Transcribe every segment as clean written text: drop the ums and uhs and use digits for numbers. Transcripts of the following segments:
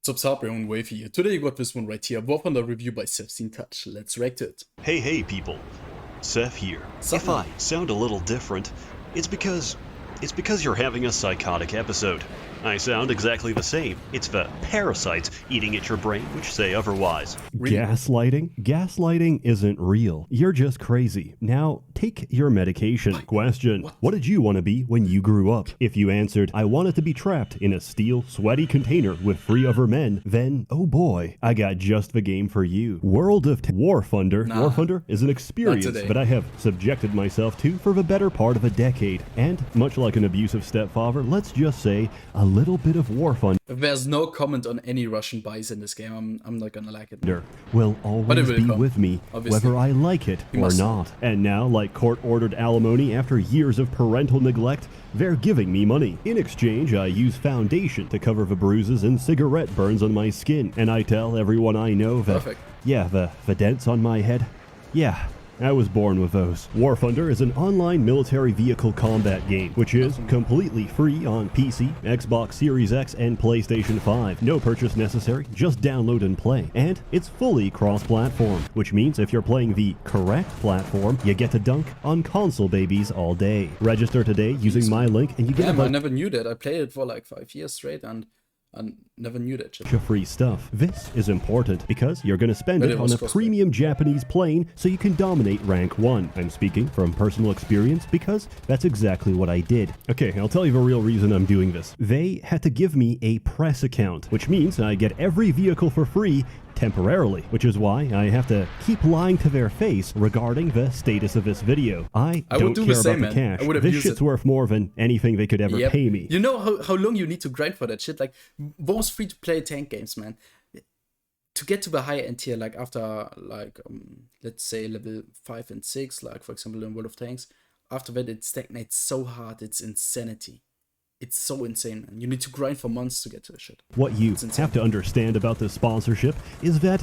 What's up, everyone? Wave here. Today you got this one right here, Warthunder review by SsethTzeentach. Let's react it. Hey people, Seth here. Sup, If I sound a little different, it's because you're having a psychotic episode. I sound exactly the same. It's the parasites eating at your brain which say otherwise. Really? Gaslighting? Gaslighting isn't real. You're just crazy. Now, take your medication. Question. What did you want to be when you grew up? If you answered, I wanted to be trapped in a steel, sweaty container with 3 other men, then, oh boy, I got just the game for you. World of Warthunder. Warthunder is an experience that I have subjected myself to for the better part of a decade. And, much like an abusive stepfather, let's just say, a little bit of Warthunder. There's no comment on any Russian buys in this game. I'm not gonna like it. Will always be with me, obviously. whether I like it or not. And now, like court-ordered alimony after years of parental neglect, they're giving me money. In exchange, I use foundation to cover the bruises and cigarette burns on my skin. And I tell everyone I know that, yeah, the dents on my head, yeah, I was born with those. Warthunder is an online military vehicle combat game, which is completely free on PC, Xbox Series X, and PlayStation 5. No purchase necessary, just download and play. And it's fully cross-platform, which means if you're playing the correct platform, you get to dunk on console babies all day. Register today using my link and you get I never knew that. I played it for like 5 years straight and I never knew that shit. Free stuff. This is important because you're going to spend it on a premium Japanese plane so you can dominate rank 1. I'm speaking from personal experience because that's exactly what I did. Okay, I'll tell you the real reason I'm doing this. They had to give me a press account, which means I get every vehicle for free temporarily, which is why I have to keep lying to their face regarding the status of this video. I don't care about the cash. This shit's worth more than anything they could ever pay me. You know how long you need to grind for that shit? Like, most free-to-play tank games, man. To get to the higher end tier, like after, like, let's say level 5 and 6, like, for example, in World of Tanks, after that it stagnates so hard, it's insanity. It's so insane, man. You need to grind for months to get to the shit. What you have to understand about this sponsorship is that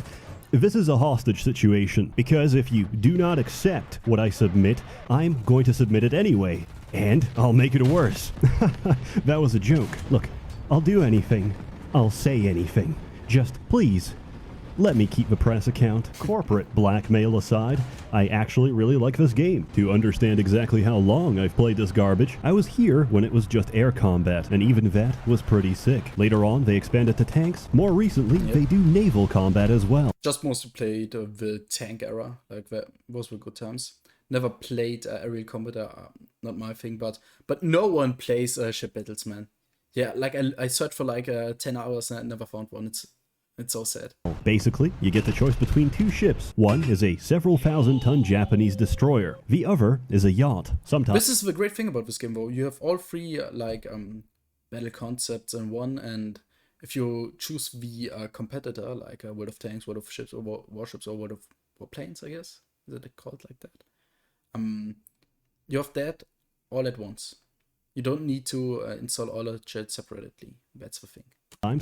this is a hostage situation, because if you do not accept what I submit, I'm going to submit it anyway, and I'll make it worse. That was a joke. Look, I'll do anything. I'll say anything. Just please, let me keep the press account. Corporate blackmail aside, I actually really like this game. To understand exactly how long I've played this garbage, I was here when it was just air combat, and even that was pretty sick. Later on, they expanded to tanks. More recently, they do naval combat as well. Just mostly played the tank era, like that. Those were good times. Never played aerial combat, not my thing, but no one plays ship battles, man. Yeah, like I searched for like 10 hours and I never found one. It's so sad. Basically, you get the choice between 2 ships. One is a several thousand-ton Japanese destroyer. The other is a yacht. Sometimes this is the great thing about this game, though. You have all 3 like battle concepts in one, and if you choose the competitor, like World of Tanks, World of Ships, or Warships, or World of Warplanes, I guess, is it called like that? You have that all at once. You don't need to install all the shit separately. That's the thing.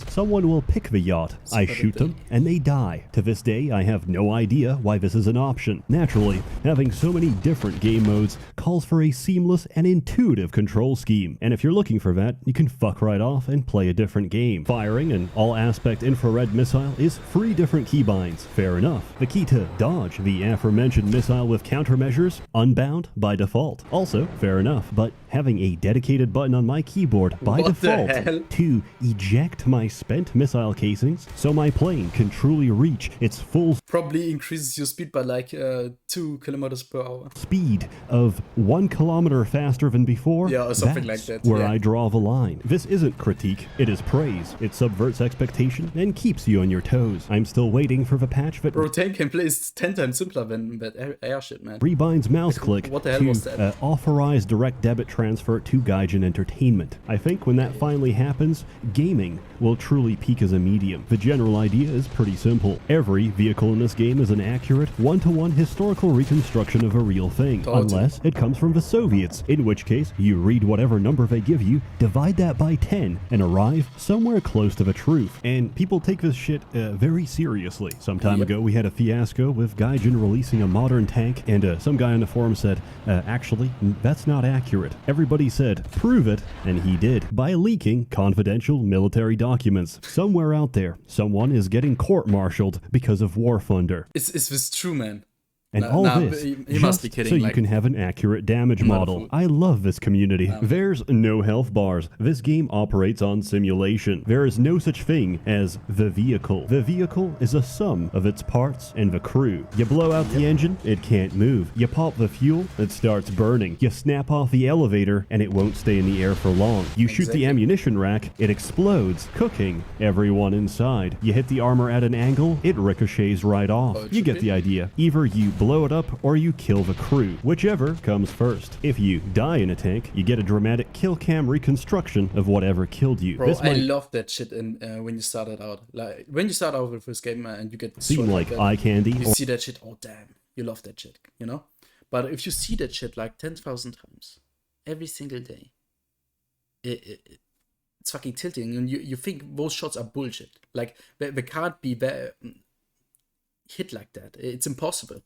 Someone will pick the yacht, I shoot them, and they die. To this day, I have no idea why this is an option. Naturally, having so many different game modes calls for a seamless and intuitive control scheme, and if you're looking for that, you can fuck right off and play a different game. Firing an all-aspect infrared missile is 3 different keybinds, fair enough. The key to dodge the aforementioned missile with countermeasures, unbound by default. Also, fair enough, but having a dedicated button on my keyboard by default to eject my spent missile casings so my plane can truly reach its full probably increases your speed by like 2 kilometers per hour speed of 1 kilometer faster than before. Yeah, or something like that. Where I draw the line. This isn't critique, it is praise. It subverts expectation and keeps you on your toes. I'm still waiting for the patch that tank gameplay is 10 times simpler than that air shit, man. Rebinds mouse click to authorize direct debit transfer to Gaijin Entertainment. I think when that finally happens, gaming will truly peak as a medium. The general idea is pretty simple. Every vehicle in this game is an accurate, one-to-one historical reconstruction of a real thing, unless it comes from the Soviets, in which case you read whatever number they give you, divide that by 10, and arrive somewhere close to the truth. And people take this shit very seriously. Some time ago we had a fiasco with Gaijin releasing a modern tank, and some guy on the forum said, actually, that's not accurate. Everybody said, prove it, and he did, by leaking confidential military military documents. Somewhere out there, someone is getting court-martialed because of Warthunder. Is this true, man? And all this, he must be kidding. So you can have an accurate damage model. I love this community. There's no health bars. This game operates on simulation. There is no such thing as the vehicle. The vehicle is a sum of its parts and the crew. You blow out the engine, it can't move. You pop the fuel, it starts burning. You snap off the elevator, and it won't stay in the air for long. You shoot the ammunition rack, it explodes, cooking everyone inside. You hit the armor at an angle, it ricochets right off. You get the idea. Either you blow it up or you kill the crew, whichever comes first. If you die in a tank, you get a dramatic kill cam reconstruction of whatever killed you. Bro, I love that shit when you started out. Like when you start out with this game and you get seem like eye candy. You see that shit, oh damn, you love that shit, you know? But if you see that shit like 10,000 times every single day, it's fucking tilting, and you think those shots are bullshit. Like they can't be hit like that. It's impossible.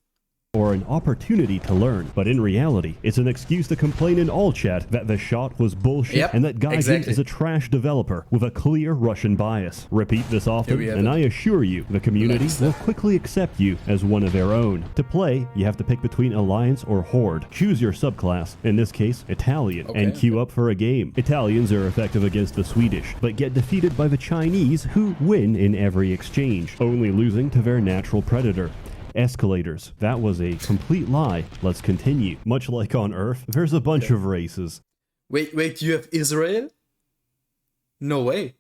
Or an opportunity to learn, but in reality, it's an excuse to complain in all chat that the shot was bullshit and that Gaijin is a trash developer with a clear Russian bias. Repeat this often, and I assure you, the community will quickly accept you as one of their own. To play, you have to pick between Alliance or Horde. Choose your subclass, in this case, Italian, and queue up for a game. Italians are effective against the Swedish, but get defeated by the Chinese, who win in every exchange, only losing to their natural predator. Escalators. That was a complete lie. Let's continue. Much like on Earth, there's a bunch of races. Wait, you have Israel? No way.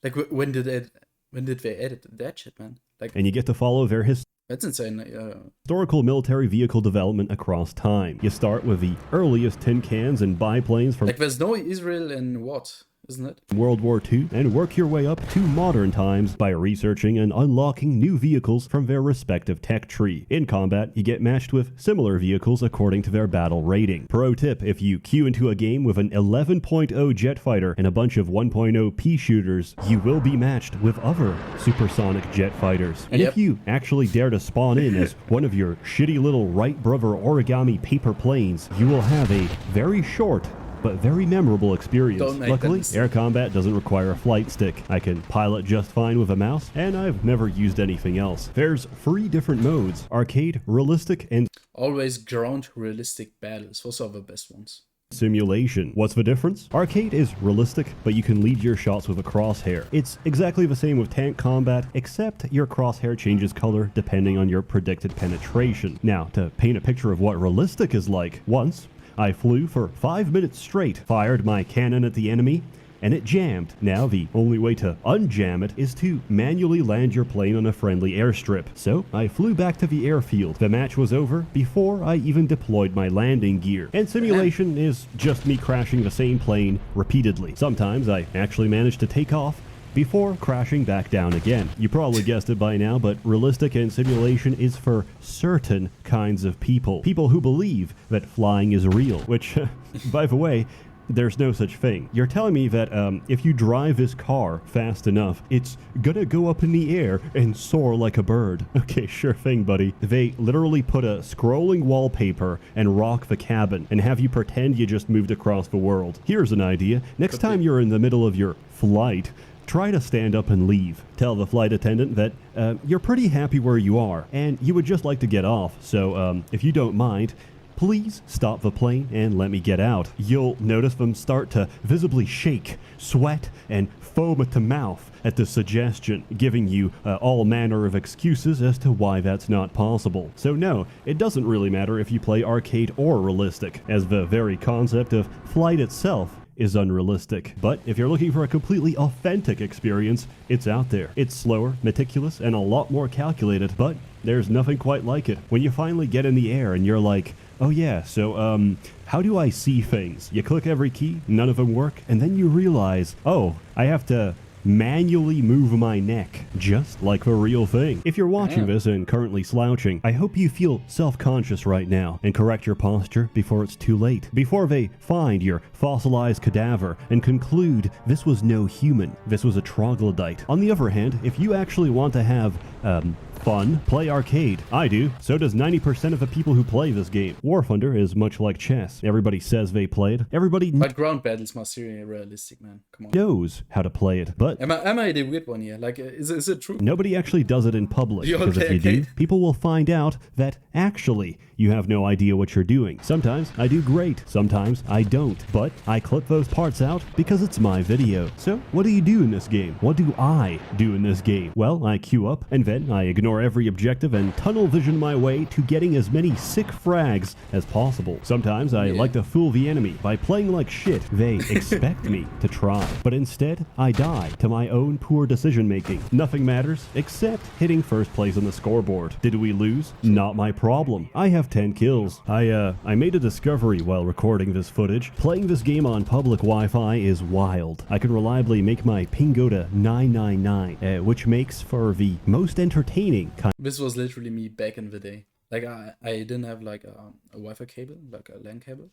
Like when did they edit that shit, man? Like, and you get to follow their that's insane. Historical military vehicle development across time. You start with the earliest tin cans and biplanes from like there's no Israel in what? Isn't it? World War II, and work your way up to modern times by researching and unlocking new vehicles from their respective tech tree. In combat, you get matched with similar vehicles according to their battle rating. Pro tip, if you queue into a game with an 11.0 jet fighter and a bunch of 1.0 pea shooters, you will be matched with other supersonic jet fighters. And if you actually dare to spawn in as one of your shitty little Wright brother origami paper planes, you will have a very short but very memorable experience. Luckily, air combat doesn't require a flight stick. I can pilot just fine with a mouse, and I've never used anything else. There's 3 different modes: arcade, realistic, and always ground realistic battles. Those are the best ones. Simulation. What's the difference? Arcade is realistic, but you can lead your shots with a crosshair. It's exactly the same with tank combat, except your crosshair changes color depending on your predicted penetration. Now, to paint a picture of what realistic is like, once I flew for 5 minutes straight, fired my cannon at the enemy, and it jammed. Now the only way to unjam it is to manually land your plane on a friendly airstrip. So I flew back to the airfield. The match was over before I even deployed my landing gear. And simulation is just me crashing the same plane repeatedly. Sometimes I actually managed to take off before crashing back down again. You probably guessed it by now, but realistic and simulation is for certain kinds of people. People who believe that flying is real, which, by the way, there's no such thing. You're telling me that if you drive this car fast enough, it's gonna go up in the air and soar like a bird. Okay, sure thing, buddy. They literally put a scrolling wallpaper and rock the cabin and have you pretend you just moved across the world. Here's an idea. Next time you're in the middle of your flight, try to stand up and leave. Tell the flight attendant that you're pretty happy where you are and you would just like to get off. So if you don't mind, please stop the plane and let me get out. You'll notice them start to visibly shake, sweat, and foam at the mouth at the suggestion, giving you all manner of excuses as to why that's not possible. So no, it doesn't really matter if you play arcade or realistic, as the very concept of flight itself is unrealistic. But if you're looking for a completely authentic experience, it's out there. It's slower, meticulous, and a lot more calculated, but there's nothing quite like it. When you finally get in the air and you're like, oh yeah, so how do I see things? You click every key, none of them work, and then you realize, oh, I have to manually move my neck, just like the real thing. If you're watching this and currently slouching, I hope you feel self-conscious right now and correct your posture before it's too late. Before they find your fossilized cadaver and conclude this was no human, this was a troglodyte. On the other hand, if you actually want to have Fun? Play arcade. I do. So does 90% of the people who play this game. Warthunder is much like chess. Everybody says they play it. Everybody But ground battles must be realistic, man. Come on. knows how to play it, but Am I the weird one here? Like, is it true? nobody actually does it in public. You Because if okay, you do, okay? people will find out that actually you have no idea what you're doing. Sometimes I do great, sometimes I don't. But I clip those parts out because it's my video. So what do you do in this game? What do I do in this game? Well, I queue up and then I ignore every objective and tunnel vision my way to getting as many sick frags as possible. Sometimes I like to fool the enemy by playing like shit. They expect me to try. But instead, I die to my own poor decision making. Nothing matters except hitting first place on the scoreboard. Did we lose? Not my problem. I have 10 kills. I made a discovery while recording this footage. Playing this game on public Wi-Fi is wild. I can reliably make my ping go to 999, which makes for the most entertaining kind. This was literally me back in the day. Like, I didn't have like a Wi-Fi cable, like a LAN cable,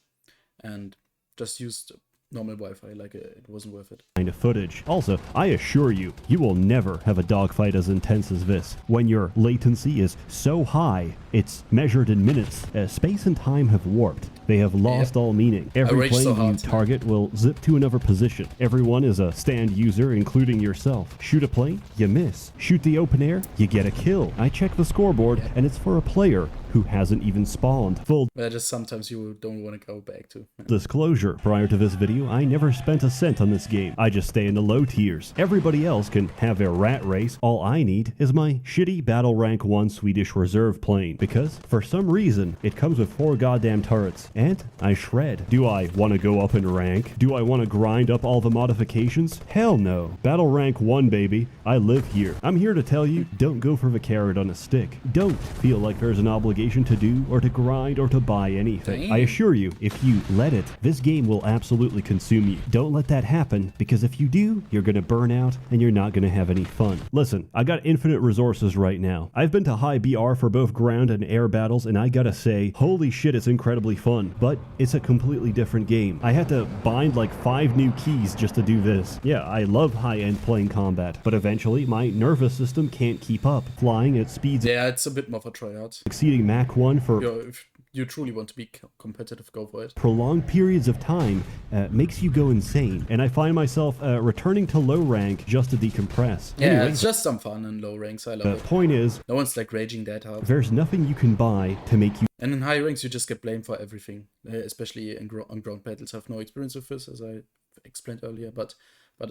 and just used normal Wi-Fi. Like, it wasn't worth it. Kind of footage. Also, I assure you, you will never have a dogfight as intense as this. When your latency is so high, it's measured in minutes. Space and time have warped. They have lost all meaning. Every rage so plane you hard. target will zip to another position. Everyone is a stand user, including yourself. Shoot a plane, you miss. Shoot the open air, you get a kill. I check the scoreboard, and it's for a player who hasn't even spawned. Full But just sometimes you don't want to go back to. disclosure, prior to this video, I never spent a cent on this game. I just stay in the low tiers. Everybody else can have their rat race. All I need is my shitty battle rank 1 Swedish reserve plane, because for some reason, it comes with 4 goddamn turrets, and I shred. Do I want to go up in rank? Do I want to grind up all the modifications? Hell no. Battle rank 1, baby. I live here. I'm here to tell you, don't go for the carrot on a stick. Don't feel like there's an obligation to do or to grind or to buy anything. I assure you, if you let it, this game will absolutely consume you. Don't let that happen, because if you do, you're gonna burn out and you're not gonna have any fun. Listen, I got infinite resources right now. I've been to high BR for both ground and air battles, and I gotta say, holy shit, it's incredibly fun, but it's a completely different game. I had to bind like 5 new keys just to do this. Yeah, I love high-end plane combat, but eventually my nervous system can't keep up. Flying at speeds Yeah, it's a bit more of a tryhard. exceeding Mach 1 for If you truly want to be competitive, go for it. prolonged periods of time makes you go insane, and I find myself returning to low rank just to decompress. Yeah, Anyway, it's just some fun in low ranks. I the love it. point is, No one's like raging that hard. there's nothing you can buy to make you And in high ranks, you just get blamed for everything, especially on ground battles. I have no experience with this, as I explained earlier, but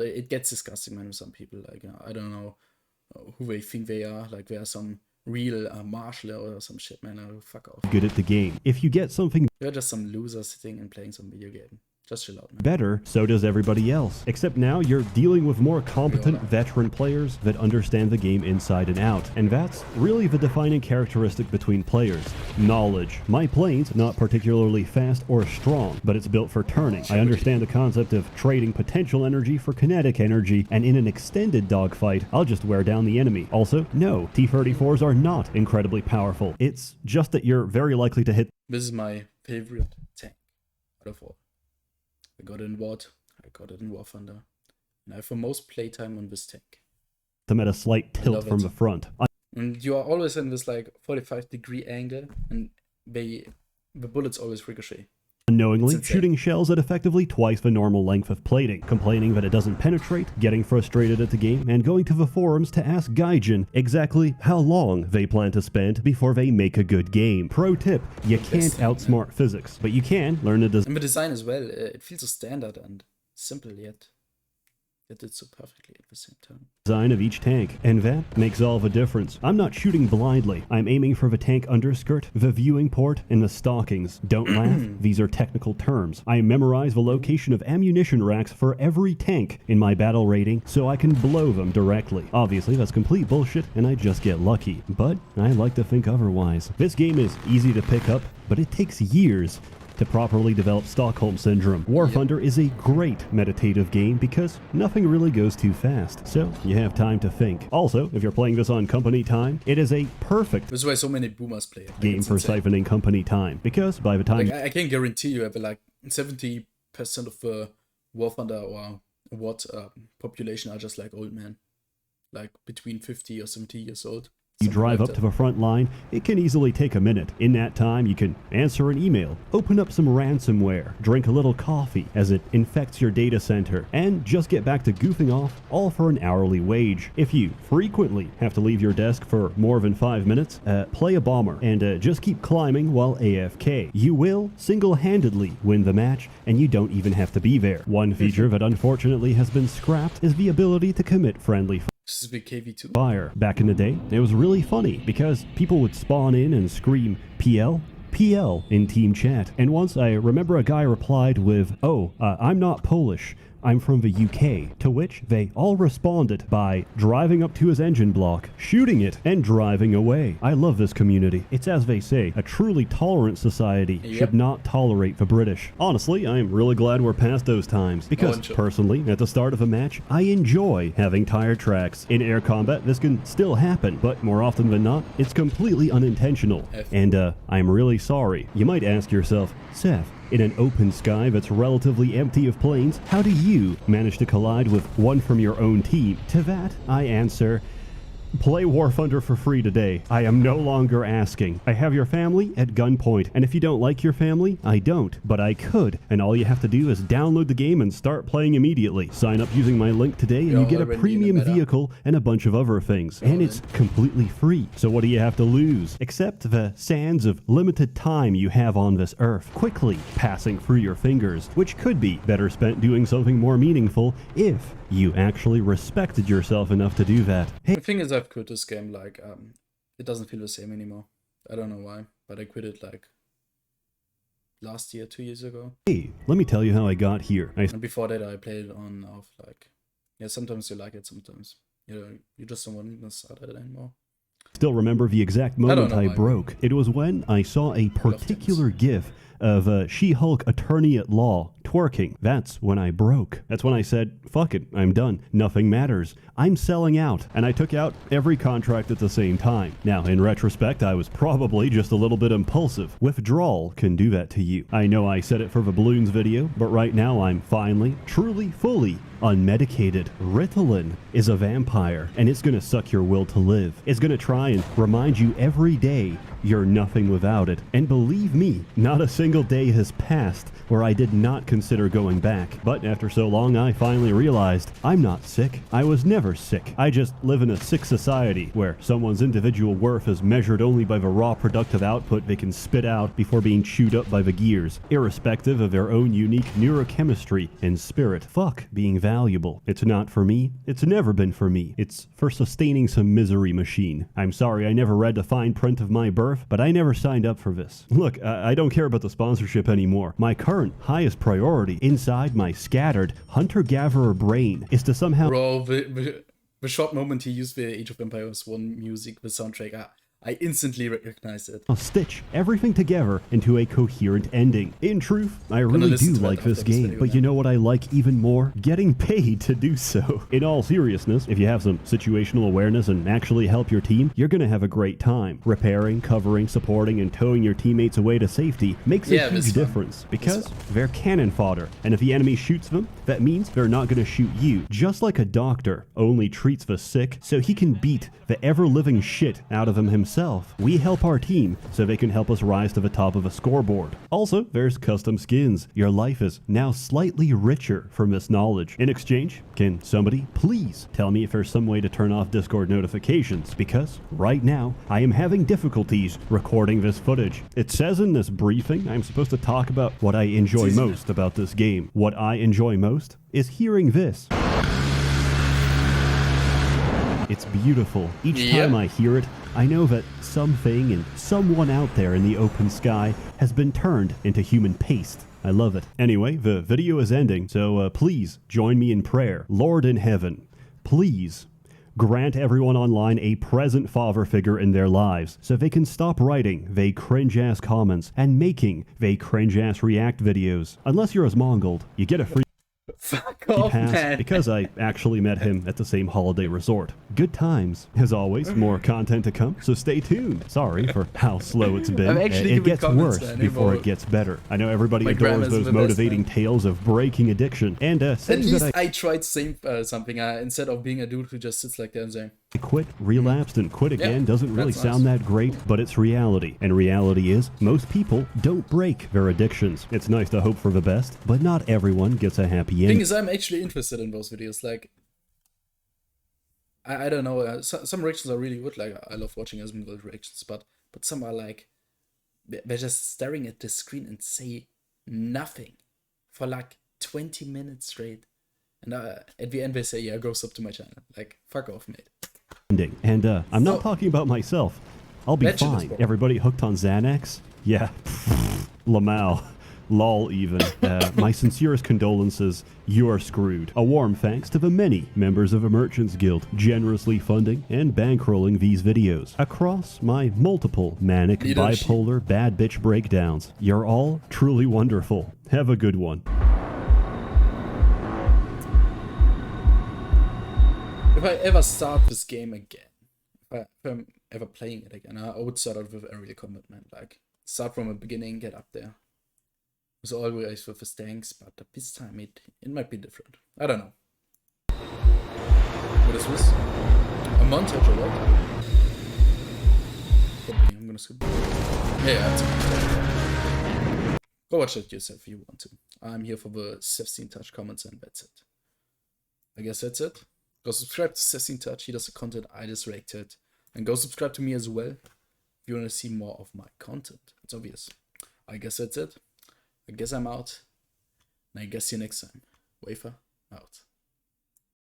it gets disgusting, man, with some people. Like, I don't know who they think they are. Like, they are some real marshal or some shit, man. Fuck off. good at the game. If you get something You're just some loser sitting and playing some video game. Just chill out, man. better, so does everybody else. Except now you're dealing with more competent veteran players that understand the game inside and out. And that's really the defining characteristic between players. Knowledge. My plane's not particularly fast or strong, but it's built for turning. I understand the concept of trading potential energy for kinetic energy, and in an extended dogfight, I'll just wear down the enemy. Also, no, T-34s are not incredibly powerful. It's just that you're very likely to hit This is my favorite tank out of all. I got it in Wart, I got it in Warthunder, and I have the most playtime on this tank. them at a slight tilt love from it. the front. And you are always in this like 45-degree angle, and the bullets always ricochet. Unknowingly, It's insane. shooting shells at effectively twice the normal length of plating, complaining that it doesn't penetrate, getting frustrated at the game, and going to the forums to ask Gaijin exactly how long they plan to spend before they make a good game. Pro tip, you can't outsmart physics, but you can learn to design And the design as well, it feels so standard and simple, yet it's so perfectly at the same time. of each tank, and that makes all the difference. I'm not shooting blindly. I'm aiming for the tank underskirt, the viewing port, and the stockings. Don't laugh, these are technical terms. I memorize the location of ammunition racks for every tank in my battle rating so I can blow them directly. Obviously, that's complete bullshit, and I just get lucky. But I like to think otherwise. This game is easy to pick up, but it takes years to properly develop Stockholm Syndrome. Warthunder is a great meditative game because nothing really goes too fast, so you have time to think. Also, if you're playing this on company time, it is a perfect This is why so many boomers play it. Like, game it's for insane. siphoning company time, because by the time Like, I can guarantee you have like 70% of the Warthunder or what population are just like old men, like between 50 or 70 years old. You drive up to the front line, it can easily take a minute. In that time, you can answer an email, open up some ransomware, drink a little coffee as it infects your data center, and just get back to goofing off, all for an hourly wage. If you frequently have to leave your desk for more than 5 minutes, play a bomber and just keep climbing while AFK. You will single-handedly win the match, and you don't even have to be there. One feature that unfortunately has been scrapped is the ability to commit friendly This is big KV2. fire. Back in the day, it was really funny because people would spawn in and scream PL, PL in team chat. And once I remember a guy replied with, I'm not Polish, I'm from the UK, to which they all responded by driving up to his engine block, shooting it, and driving away. I love this community. It's as they say, a truly tolerant society should not tolerate the British. Honestly, I'm really glad we're past those times, because personally, at the start of a match, I enjoy having tire tracks. In air combat, this can still happen, but more often than not, it's completely unintentional. And I'm really sorry. You might ask yourself, Seth, in an open sky that's relatively empty of planes, how do you manage to collide with one from your own team? To that, I answer, play Warthunder for free today. I am no longer asking. I have your family at gunpoint, and if you don't like your family, I don't, but I could, and all you have to do is download the game and start playing immediately. Sign up using my link today, and you get a premium vehicle and a bunch of other things, and it's completely free. So what do you have to lose? Except the sands of limited time you have on this earth, quickly passing through your fingers, which could be better spent doing something more meaningful if you actually respected yourself enough to do that. The thing is, I've quit this game, like, it doesn't feel the same anymore. I don't know why, but I quit it, like, last year, 2 years ago. Hey, let me tell you how I got here. And before that, I played it on, off, like, yeah, sometimes you like it, sometimes, you just don't want to start it anymore. Still remember the exact moment I broke. It was when I saw a particular GIF of a She-Hulk attorney at law twerking. That's when I broke. That's when I said, fuck it, I'm done. Nothing matters. I'm selling out. And I took out every contract at the same time. Now, in retrospect, I was probably just a little bit impulsive. Withdrawal can do that to you. I know I said it for the balloons video, but right now I'm finally, truly, fully unmedicated. Ritalin is a vampire, and it's gonna suck your will to live. It's gonna try and remind you every day you're nothing without it. And believe me, not a single day has passed where I did not consider going back. But after so long, I finally realized I'm not sick. I was never sick. I just live in a sick society where someone's individual worth is measured only by the raw productive output they can spit out before being chewed up by the gears, irrespective of their own unique neurochemistry and spirit. Fuck being valuable. It's not for me. It's never been for me. It's for sustaining some misery machine. I'm sorry I never read the fine print of my birth, but I never signed up for this. Look, I don't care about the sponsorship anymore. My current highest priority inside my scattered hunter-gatherer brain is to somehow... Bro, the short moment he used the Age of Empires 1 music, the soundtrack, I instantly recognized it. I'll stitch everything together into a coherent ending. In truth, I really do like this game, but you know what I like even more? Getting paid to do so. In all seriousness, if you have some situational awareness and actually help your team, you're gonna have a great time. Repairing, covering, supporting, and towing your teammates away to safety makes a huge difference, because they're cannon fodder, and if the enemy shoots them, that means they're not gonna shoot you. Just like a doctor only treats the sick so he can beat the ever-living shit out of them himself. We help our team so they can help us rise to the top of a scoreboard. Also, there's custom skins. Your life is now slightly richer from this knowledge. In exchange, can somebody please tell me if there's some way to turn off Discord notifications? Because right now, I am having difficulties recording this footage. It says in this briefing I'm supposed to talk about what I enjoy most about this game. What I enjoy most is hearing this. It's beautiful. Each time I hear it, I know that something and someone out there in the open sky has been turned into human paste. I love it. Anyway, the video is ending, so please join me in prayer. Lord in heaven, please grant everyone online a present father figure in their lives so they can stop writing they cringe-ass comments and making they cringe-ass react videos. Unless you're as Mongold, you get a free Fuck off, man. because I actually met him at the same holiday resort. Good times. As always, more content to come, so stay tuned. Sorry for how slow it's been. It gets worse before it gets better. I know everybody adores those motivating tales of breaking addiction. And at least I tried saying something instead of being a dude who just sits like there and saying, quit, relapsed, and quit again doesn't really that's sound nice. that great, but it's reality. And reality is, most people don't break their addictions. It's nice to hope for the best, but not everyone gets a happy Thing ending. is, I'm actually interested in those videos. Like, I don't know. Some reactions are really good. Like, I love watching Asmongold reactions, but some are like, they're just staring at the screen and say nothing for like 20 minutes straight. And at the end, they say, yeah, go sub to my channel. Like, fuck off, mate. And I'm not So- talking about myself. I'll be Mention this, fine. bro. Everybody hooked on Xanax? Yeah. Lamau. Lol even. My sincerest condolences. You are screwed. A warm thanks to the many members of the Merchants Guild generously funding and bankrolling these videos across my multiple manic, Leadership. bipolar, bad bitch breakdowns. You're all truly wonderful. Have a good one. If I ever start this game again, if I'm ever playing it again, I would start out with aerial commitment. Like, start from the beginning, get up there. It's always with the stanks, but this time it might be different. I don't know. What is this? A montage or what? Probably, I'm gonna skip. Yeah, it's a montage. Go watch it yourself if you want to. I'm here for the SsethTzeentach comments, and that's it. I guess that's it. Go subscribe to SsethTzeentach. He does the content I just reacted. And go subscribe to me as well if you want to see more of my content. It's obvious. I guess that's it. I guess I'm out. And I guess see you next time. Wafer out.